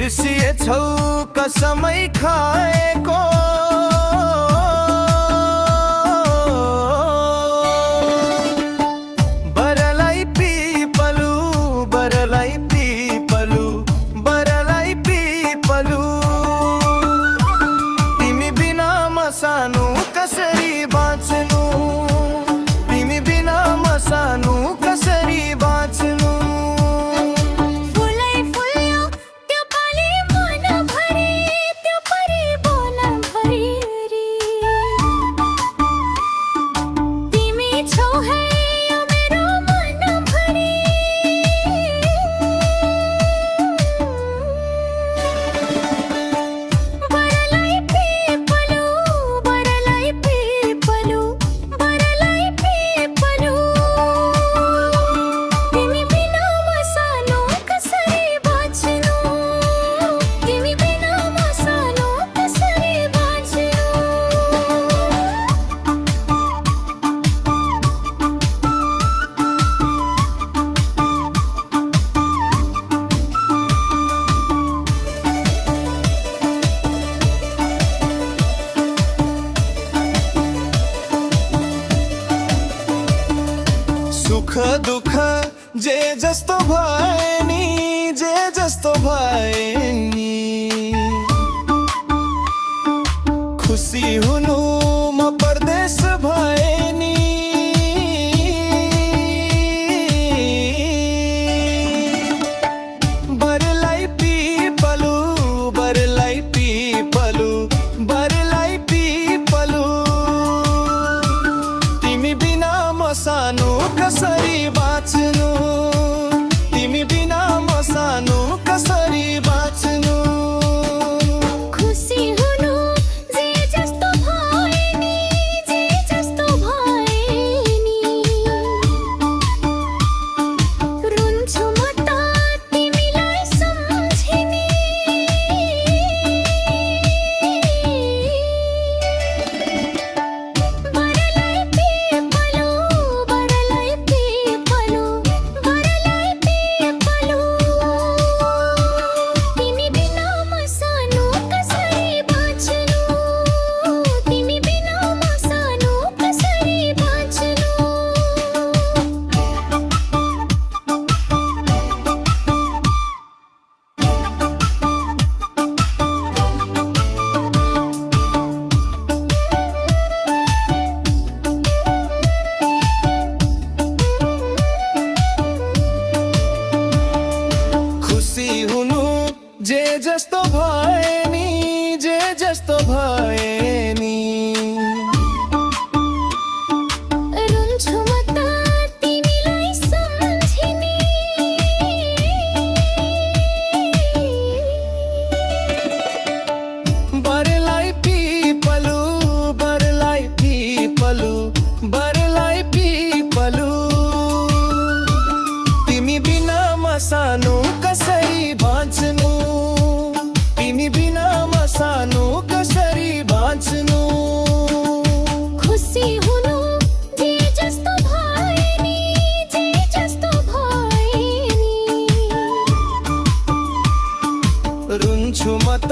बिर्सिएछौ कसमै खाएको बरलाई पिपलु बरलाई पिपलु बरलाई पिपलु तिमी बिना म सानो कसरी बाँच्नु तिमी बिना म सानो कसरी बाँच्नु सुख दुःख जे जस्तो भए नि जे जस्तो भए नि खुसी हुनु म परदेश भए नि बरलाई पिपलु बरलाई पिपलु बरलाई पिपलु तिमी बिना म सानो कसरी बाँच्नु तिमी बिना म सानो कसरी बाँच्नु खुसी हुनु जे जस्तो भए नि जे जस्तो भए नि रुन्छु म त तिमीलाई सम्झिने बरलाई पिपलु बरलाई पिपलु बरलाई पिपलु तिमी बिना म सानो कसरी बाँच्नु तिमी बिना म सानो कसरी बाँच्नु खुसी हुनु जे जस्तो भए नि जे जस्तो भए नि रुन्छु म त तिमीलाई सम्झिने बरलाई पिपलु बरलाई पिपलु बरलाई पिपलु तिमी बिना म सानो कसरी बाँच्नु तिमी बिना म सानो कसरी बाँच्नु खुसी हुनु जे जस्तो भए नि जे जस्तो भए नि रुन्छु म त